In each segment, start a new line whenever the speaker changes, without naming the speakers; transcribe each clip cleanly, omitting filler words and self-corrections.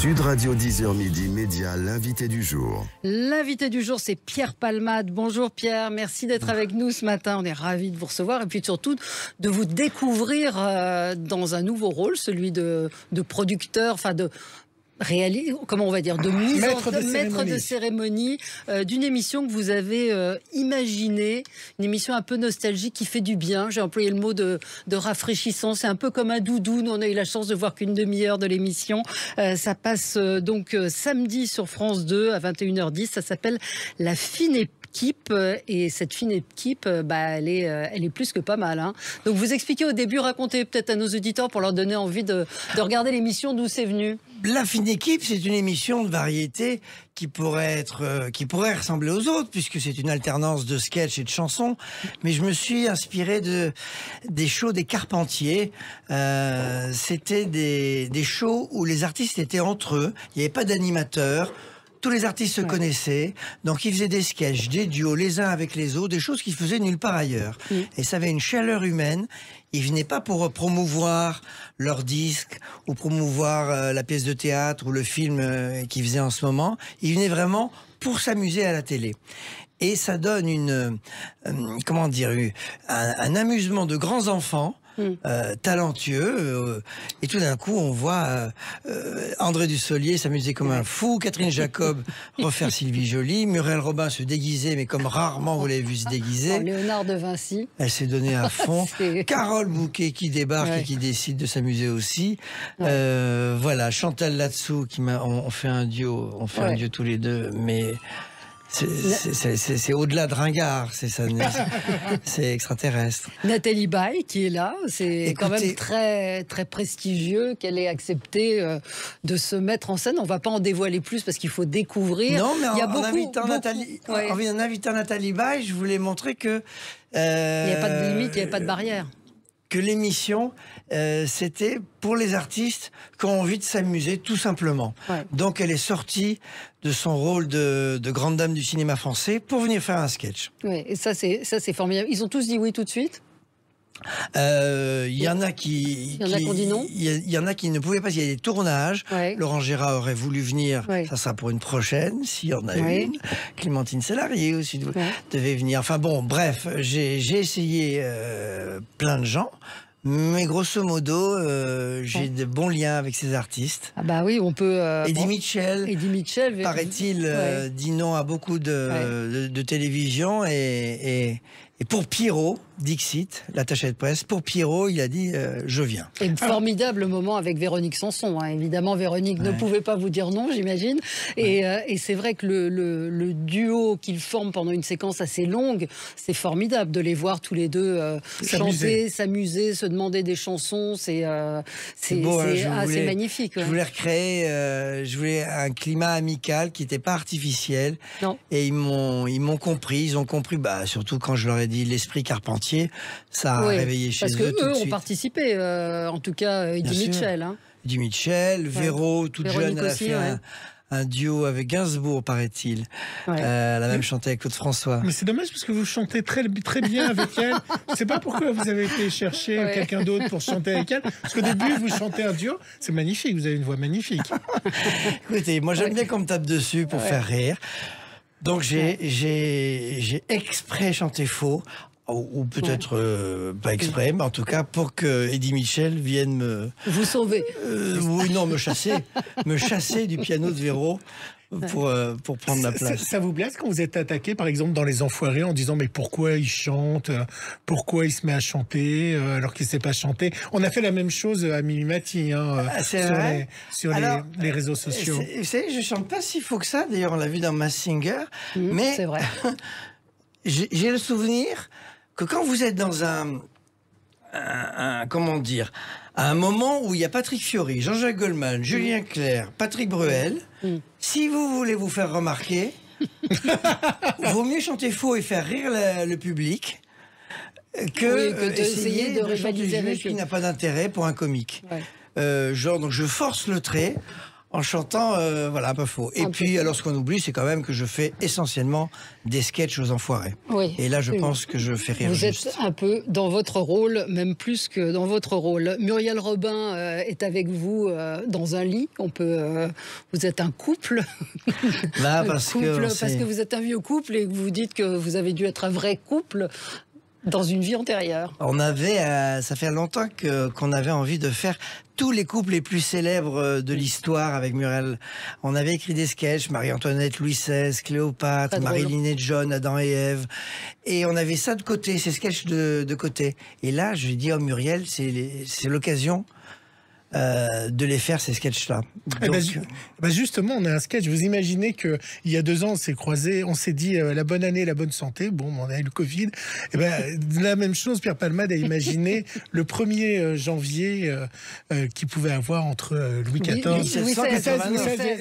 Sud Radio 10h midi, Média, l'invité du jour.
L'invité du jour, c'est Pierre Palmade. Bonjour Pierre, merci d'être avec nous ce matin. On est ravis de vous recevoir et puis surtout de vous découvrir dans un nouveau rôle, celui de producteur, enfin de... comment on va dire, de maître de cérémonie d'une émission que vous avez imaginée, une émission un peu nostalgique qui fait du bien. J'ai employé le mot de rafraîchissant. C'est un peu comme un doudou. Nous, on a eu la chance de voir qu'une demi-heure de l'émission. Ça passe donc samedi sur France 2 à 21h10. Ça s'appelle La Fine Équipe, et cette fine équipe, elle est plus que pas mal. Hein. Donc vous expliquez au début, racontez peut-être à nos auditeurs pour leur donner envie de regarder l'émission, d'où c'est venu.
La Fine Équipe, c'est une émission de variété qui pourrait ressembler aux autres, puisque c'est une alternance de sketchs et de chansons. Mais je me suis inspiré des shows des Carpentiers. C'était des shows où les artistes étaient entre eux. Il n'y avait pas d'animateur. Tous les artistes se connaissaient, donc ils faisaient des sketchs, des duos, les uns avec les autres, des choses qu'ils faisaient nulle part ailleurs. Et ça avait une chaleur humaine. Ils venaient pas pour promouvoir leur disque ou promouvoir la pièce de théâtre ou le film qu'ils faisaient en ce moment. Ils venaient vraiment pour s'amuser à la télé. Et ça donne un amusement de grands enfants. Talentueux, et tout d'un coup on voit André Dussolier s'amuser comme un fou, Catherine Jacob refaire Sylvie Joly, Muriel Robin se déguiser, mais comme rarement vous l'avez vu se déguiser.
Léonard de Vinci,
elle s'est donnée à fond. Carole Bouquet qui débarque et qui décide de s'amuser aussi. Voilà, Chantal Latsou on fait un duo, un duo tous les deux, mais c'est au-delà de ringard, c'est extraterrestre.
Nathalie Baye qui est là, c'est quand même très, très prestigieux qu'elle ait accepté de se mettre en scène. On ne va pas en dévoiler plus parce qu'il faut découvrir.
Non, mais en invitant Nathalie Baye, je voulais montrer que...
il n'y a pas de limite, il n'y a pas de barrière.
Que l'émission, c'était pour les artistes qui ont envie de s'amuser, tout simplement. Donc elle est sortie de son rôle de grande dame du cinéma français pour venir faire un sketch.
Oui, et ça c'est formidable. Ils ont tous dit oui tout de suite?
Il y en a qui
ont dit non.
Il y en a qui ne pouvaient pas. Il y a des tournages. Laurent Gérard aurait voulu venir. Ça sera pour une prochaine, s'il y en a une. Clémentine Salarié aussi devait venir. Enfin bon, bref, j'ai essayé plein de gens. Mais grosso modo, j'ai de bons liens avec ces artistes.
Ah bah oui, on peut...
Eddie Mitchell, paraît-il, dit non à beaucoup de télévision. Et pour Pierrot, Dixit, l'attaché de presse, pour Pierrot, il a dit je viens.
Et formidable moment avec Véronique Sanson. Hein. Évidemment, Véronique ne pouvait pas vous dire non, j'imagine. Et c'est vrai que le duo qu'ils forment pendant une séquence assez longue, c'est formidable de les voir tous les deux chanter, s'amuser, se demander des chansons. C'est magnifique.
Je voulais recréer, je voulais un climat amical qui n'était pas artificiel.
Non.
Et ils m'ont compris. Ils ont compris, surtout quand je leur ai dit l'esprit Carpentier, ça a réveillé chez eux tout de suite.
Parce qu'eux ont participé, en tout cas Eddie Mitchell. Hein.
Eddie Mitchell, Véro, toute jeune, elle a fait un duo avec Gainsbourg, paraît-il. Elle a même chanté avec Claude François.
Mais c'est dommage parce que vous chantez très, très bien avec elle. Je ne sais pas pourquoi vous avez été chercher quelqu'un d'autre pour chanter avec elle. Parce qu'au début, vous chantez un duo. C'est magnifique, vous avez une voix magnifique.
Écoutez, moi j'aime bien qu'on me tape dessus pour faire rire. Donc j'ai exprès chanté faux, ou peut-être pas exprès, mais en tout cas pour que Eddie Mitchell vienne
vous sauver.
Oui, non, me chasser du piano de Véro pour prendre la place.
Ça vous blesse quand vous êtes attaqué, par exemple, dans Les Enfoirés, en disant mais pourquoi il chante, pourquoi il se met à chanter alors qu'il ne sait pas chanter? On a fait la même chose à Mimimati sur les réseaux sociaux.
Vous savez, je chante pas si faux que ça. D'ailleurs, on l'a vu dans Masked Singer. Mais
c'est vrai.
j'ai le souvenir que quand vous êtes dans comment dire, à un moment où il y a Patrick Fiori, Jean-Jacques Goldman, Julien Clerc, Patrick Bruel, si vous voulez vous faire remarquer, vaut mieux chanter faux et faire rire le public que d'essayer de rivaliser avec qui n'a pas d'intérêt pour un comique. Donc je force le trait En chantant, voilà, pas faux. Et puis, alors, ce qu'on oublie, c'est quand même que je fais essentiellement des sketchs aux enfoirés.
Oui,
et là, je pense que je fais rire
vous
juste.
êtes un peu dans votre rôle, même plus que dans votre rôle. Muriel Robin est avec vous dans un lit. Vous êtes un couple.
Là, parce
que vous êtes un vieux couple et que vous dites que vous avez dû être un vrai couple dans une vie antérieure.
On avait, ça fait longtemps qu'on avait envie de faire tous les couples les plus célèbres de l'histoire avec Muriel. On avait écrit des sketchs, Marie-Antoinette, Louis XVI, Cléopâtre, Marilyn et John, Adam et Ève. Et on avait ça de côté, ces sketchs de côté. Et là, je lui ai dit, oh Muriel, c'est l'occasion de les faire, ces sketchs-là.
Justement, on a un sketch. Vous imaginez qu'il y a 2 ans, on s'est croisés, on s'est dit la bonne année, la bonne santé. Bon, on a eu le Covid. La même chose, Pierre Palmade a imaginé le 1er janvier qu'il pouvait avoir entre Louis XIV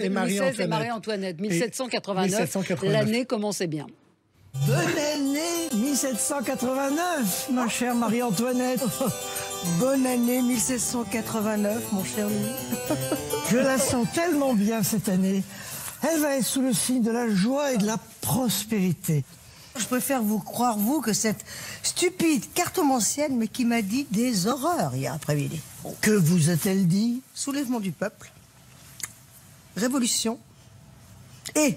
et Marie-Antoinette. 1789, l'année commençait bien.
Bonne année 1789, ma chère Marie-Antoinette. Bonne année 1789, mon cher Louis. Je la sens tellement bien cette année. Elle va être sous le signe de la joie et de la prospérité. Je préfère vous croire, vous, que cette stupide cartomancienne, mais qui m'a dit des horreurs hier après-midi. Que vous a-t-elle dit? Soulèvement du peuple, révolution et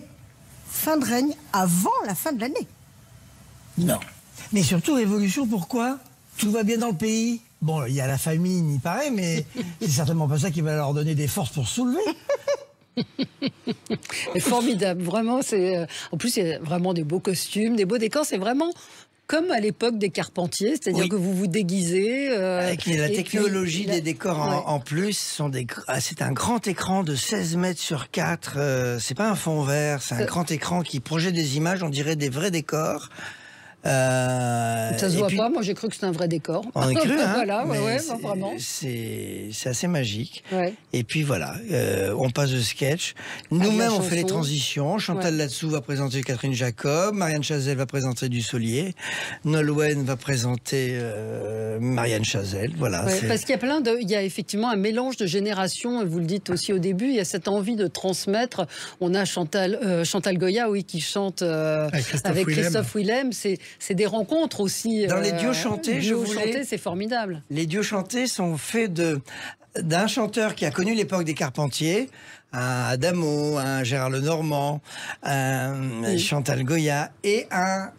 fin de règne avant la fin de l'année. Non. Mais surtout révolution, pourquoi? Tout va bien dans le pays. Bon, il y a la famine, il paraît, mais c'est certainement pas ça qui va leur donner des forces pour soulever.
C'est formidable, vraiment. En plus, il y a vraiment des beaux costumes, des beaux décors. C'est vraiment comme à l'époque des Carpentiers, c'est-à-dire que vous vous déguisez.
Avec la technologie des décors en plus, c'est un grand écran de 16 mètres sur 4. C'est pas un fond vert, c'est un grand écran qui projette des images, on dirait des vrais décors.
Ça se voit pas, moi j'ai cru que c'était un vrai décor.
On a cru, hein.
Voilà, vraiment.
C'est assez magique.
Ouais.
Et puis voilà, on passe de sketch. Nous-mêmes, on fait les transitions. Chantal Latsou va présenter Catherine Jacob, Marianne Chazelle va présenter Dussolier, Nolwenn va présenter Marianne Chazelle. Voilà.
Parce qu'il y a il y a effectivement un mélange de générations, et vous le dites aussi au début, il y a cette envie de transmettre. On a Chantal Goya, qui chante avec Christophe Willem. C'est des rencontres aussi.
Dans les duos chantés,
c'est formidable.
Les duos chantés sont faits d'un chanteur qui a connu l'époque des Carpentiers, un Adamo, un Gérard Lenormand, un Chantal Goya, et un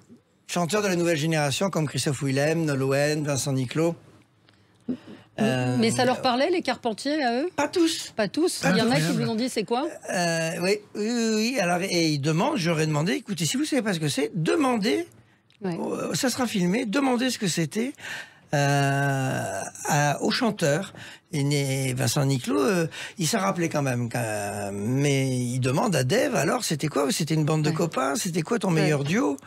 chanteur de la nouvelle génération comme Christophe Willem, Nolwenn, Vincent Niclot.
Mais ça leur parlait, les Carpentiers, à eux?
Pas tous.
Pas tous. Il y en a qui vous ont dit c'est quoi?
Oui. Alors, et ils demandent, j'aurais demandé, écoutez, si vous ne savez pas ce que c'est, demandez. Ça sera filmé. Demandez ce que c'était au chanteur. Et Vincent Niclot, il s'en rappelait quand même. Mais il demande à Dave, alors c'était quoi? C'était une bande de copains? C'était quoi ton meilleur duo?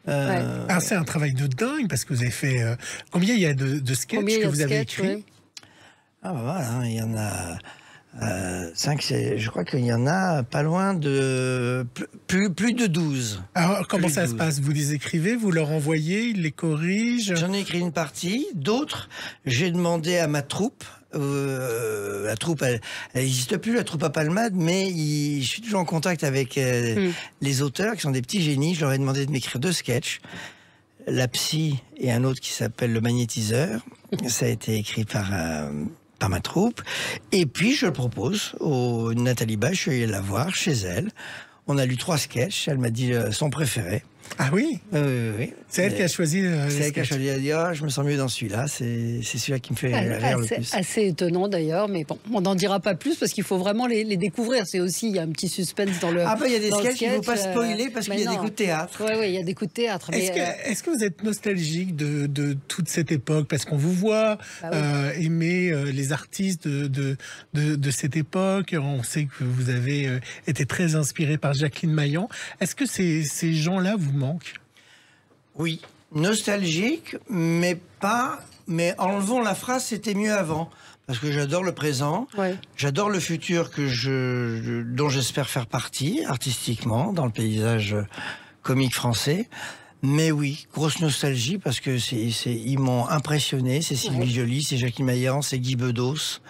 C'est un travail de dingue parce que vous avez fait... combien il y a de sketchs que vous avez écrits?
Voilà, il y en a... 5, je crois qu'il y en a pas loin de plus de 12.
Alors comment ça se passe? Vous les écrivez, vous leur envoyez, ils les corrigent?
J'en ai écrit une partie, d'autres j'ai demandé à ma troupe. La troupe, elle n'existe plus, la troupe à Palmade, mais je suis toujours en contact avec les auteurs qui sont des petits génies. Je leur ai demandé de m'écrire 2 sketchs. La Psy et un autre qui s'appelle Le Magnétiseur. Ça a été écrit par ma troupe. Et puis, je le propose au Nathalie Baye. Je suis allé la voir chez elle. On a lu 3 sketchs. Elle m'a dit son préféré.
Ah oui?
Oui.
C'est elle qui a choisi.
C'est elle qui a choisi. Elle a dit, je me sens mieux dans celui-là. C'est celui-là qui me fait rire le plus.
Assez étonnant d'ailleurs, mais bon, on n'en dira pas plus parce qu'il faut vraiment les découvrir. C'est aussi, il y a un petit suspense dans le.
Il y a des sketchs qu'il ne faut pas spoiler parce qu'il y a des coups de théâtre.
Oui, il y a des coups de théâtre.
Est-ce que vous êtes nostalgique de toute cette époque? Parce qu'on vous voit aimer les artistes de cette époque. On sait que vous avez été très inspiré par Jacqueline Maillan. Est-ce que ces gens-là vous manquent?
Oui, nostalgique, mais enlevons la phrase « c'était mieux avant ». Parce que j'adore le présent, j'adore le futur dont j'espère faire partie, artistiquement, dans le paysage comique français. Mais oui, grosse nostalgie, parce que ils m'ont impressionné. C'est Sylvie Joly, c'est Jacqueline Maillan, c'est Guy Bedos,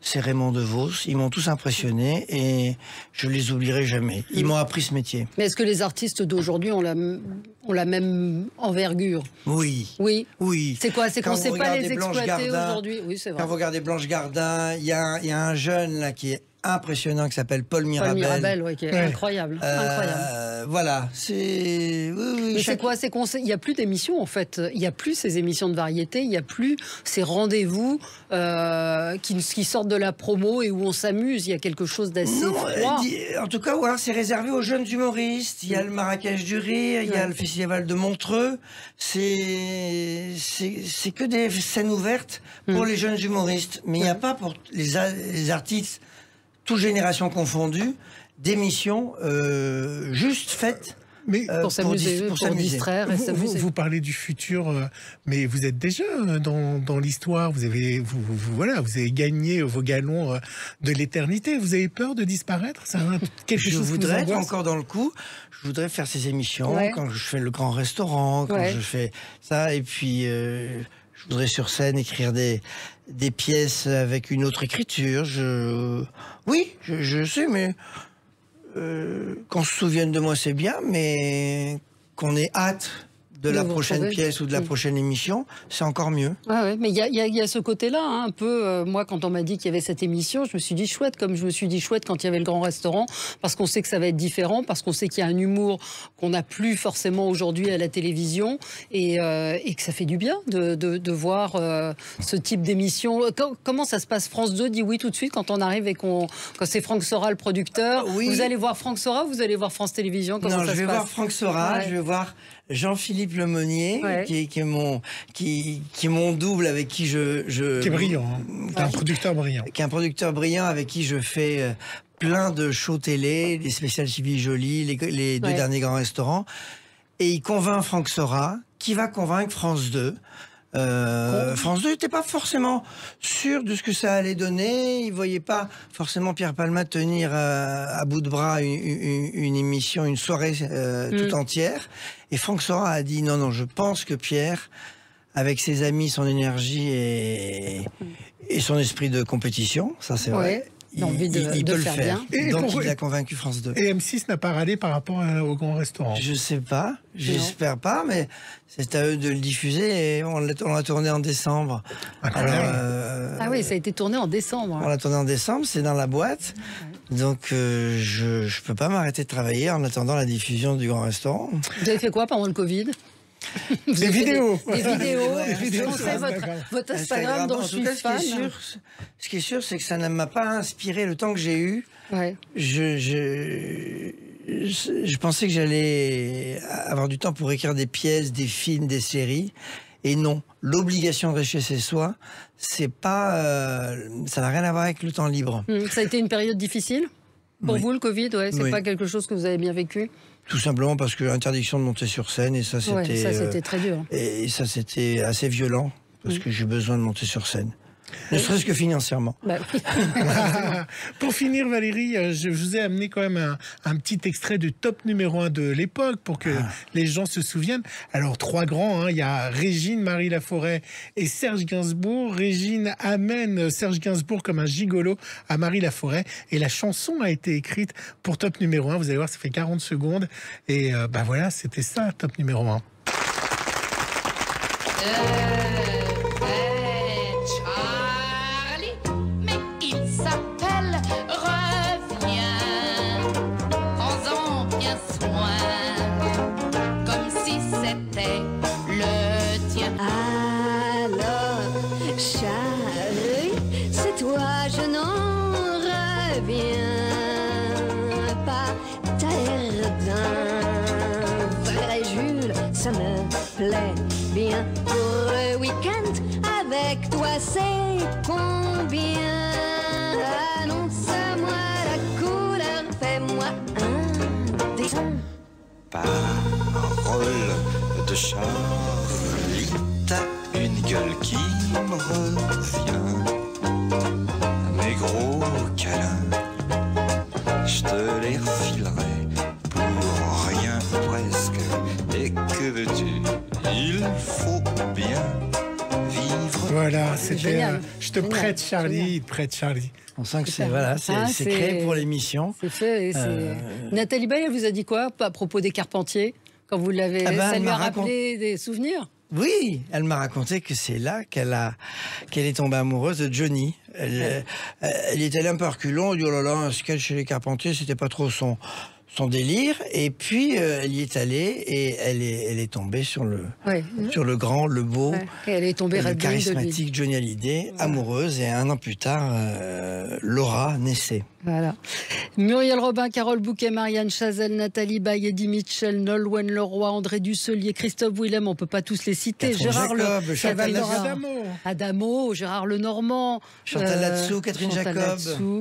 c'est Raymond DeVos. Ils m'ont tous impressionné et je les oublierai jamais. Ils m'ont appris ce métier.
Mais est-ce que les artistes d'aujourd'hui ont la même envergure?
Oui.
Oui.
Oui.
C'est quoi? C'est qu'on ne sait pas les
Blanche
exploiter
Gardin,
aujourd'hui? Oui, c'est vrai.
Quand vous regardez Blanche Gardin, il y a un jeune là qui est impressionnant qui s'appelle Paul Mirabel.
Paul Mirabel, oui, qui est incroyable. Incroyable.
Voilà, c'est...
Mais c'est quoi? C'est qu'il n'y a plus d'émissions, en fait. Il n'y a plus ces émissions de variété, il n'y a plus ces rendez-vous qui sortent de la promo et où on s'amuse. Il y a quelque chose d'assez froid.
En tout cas, c'est réservé aux jeunes humoristes. Il y a le Marrakech du Rire, il y a le Festival de Montreux. C'est que des scènes ouvertes pour les jeunes humoristes. Mais il n'y a pas pour les artistes, toutes générations confondues, d'émissions juste faites
pour s'amuser, pour distraire et s'amuser.
Vous parlez du futur, mais vous êtes déjà dans l'histoire. Vous avez gagné vos galons de l'éternité. Vous avez peur de disparaître?
Je voudrais être encore dans le coup. Je voudrais faire ces émissions quand je fais le grand restaurant, quand je fais ça, et puis je voudrais sur scène écrire des pièces avec une autre écriture. Oui, je sais, mais qu'on se souvienne de moi, c'est bien, mais qu'on ait hâte de la prochaine pièce ou de la prochaine émission, c'est encore mieux.
Ouais, mais il y a ce côté-là, un peu. Moi, quand on m'a dit qu'il y avait cette émission, je me suis dit chouette, comme je me suis dit chouette quand il y avait le grand restaurant, parce qu'on sait que ça va être différent, parce qu'on sait qu'il y a un humour qu'on n'a plus forcément aujourd'hui à la télévision, et que ça fait du bien de voir ce type d'émission. Comment ça se passe? France 2 dit oui tout de suite quand on arrive et quand c'est Franck Sora le producteur. Oui. Vous allez voir Franck Sora ou vous allez voir France Télévisions?
Non, je vais voir Franck Sora, je vais voir Jean-Philippe Lemonnier, qui est mon double, avec qui qui est
brillant, un producteur brillant.
Qui est un producteur brillant avec qui je fais plein de shows télé, les spéciales Sylvie Joly, les deux derniers grands restaurants. Et il convainc Franck Sora, qui va convaincre France 2. France 2 n'était pas forcément sûr de ce que ça allait donner. Il ne voyait pas forcément Pierre Palmade tenir à bout de bras une émission, une soirée tout entière. Et Franck Sora a dit non, je pense que Pierre, avec ses amis, son énergie et son esprit de compétition, ça c'est vrai, il peut le faire. Et donc il a convaincu France 2.
Et M6 n'a pas râlé par rapport au grand restaurant?
Je sais pas, j'espère pas, mais c'est à eux de le diffuser et on l'a tourné en décembre.
Ah oui, ça a été tourné en décembre.
On l'a tourné en décembre, c'est dans la boîte. Donc je peux pas m'arrêter de travailler en attendant la diffusion du grand restaurant.
Vous avez fait quoi pendant le Covid?
Des vidéos.
Des vidéos. On sait votre Instagram dont je suis fan.
Ce qui est sûr, c'est que ça ne m'a pas inspiré le temps que j'ai eu. Je pensais que j'allais avoir du temps pour écrire des pièces, des films, des séries. Et non, l'obligation de rester chez soi, c'est pas, ça n'a rien à voir avec le temps libre.
Ça a été une période difficile pour vous, le Covid? C'est pas quelque chose que vous avez bien vécu?
Tout simplement parce que l'interdiction de monter sur scène, et ça c'était
très dur.
Et ça c'était assez violent, parce que j'ai besoin de monter sur scène. Ne serait-ce que financièrement.
Pour finir, Valérie, je vous ai amené quand même un petit extrait du top numéro 1 de l'époque pour que les gens se souviennent. Alors, 3 grands, il y a Régine, Marie Laforêt et Serge Gainsbourg. Régine amène Serge Gainsbourg comme un gigolo à Marie Laforêt et la chanson a été écrite pour top numéro 1. Vous allez voir, ça fait 40 secondes et voilà, c'était ça, top numéro 1.
Ça me plaît bien pour le week-end. Avec toi, c'est combien? Annonce-moi la couleur, fais-moi un dessin.
Parole de Charlie, t'as une gueule qui me revient. Mes gros câlins, je te les refilerai pour rien presque. Et que veux-tu? Il faut bien vivre.
Voilà, c'était
génial.
Je te prête Charlie, il te prête Charlie.
On sent que c'est créé pour l'émission.
C'est fait. Nathalie Baye, elle vous a dit quoi à propos des Carpentiers quand vous l'avez ça lui a rappelé des souvenirs?
Oui, elle m'a raconté que c'est là qu'elle est tombée amoureuse de Johnny. Elle est allée un peu reculons, elle dit oh là là, un sketch chez les Carpentiers, c'était pas trop son délire. Et puis elle y est allée et elle est tombée sur le grand, le beau,
et elle est tombée
le charismatique Johnny Hallyday, amoureuse. Et un an plus tard, Laura naissait.
Voilà. Muriel Robin, Carole Bouquet, Marianne Chazelle, Nathalie Baye, Eddie Mitchell, Nolwenn Leroy, André Dusselier, Christophe Willem, on ne peut pas tous les citer.
Gérard
Adamo, Gérard Lenormand,
Chantal Latsou, Catherine Jacob,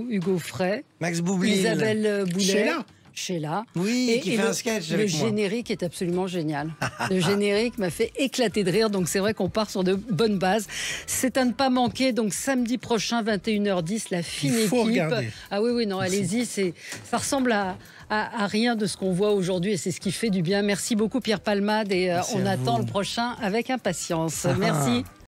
Hugo Frey,
Max Boublil,
Isabelle Boulet. Sheila.
Oui, qui fait un sketch avec moi.
Le générique est absolument génial. Le générique m'a fait éclater de rire, donc c'est vrai qu'on part sur de bonnes bases. C'est à ne pas manquer, donc samedi prochain, 21h10, la fine équipe.
Regarder.
Ah oui, non, allez-y, ça ressemble à rien de ce qu'on voit aujourd'hui et c'est ce qui fait du bien. Merci beaucoup Pierre Palmade et on attend le prochain avec impatience. Merci.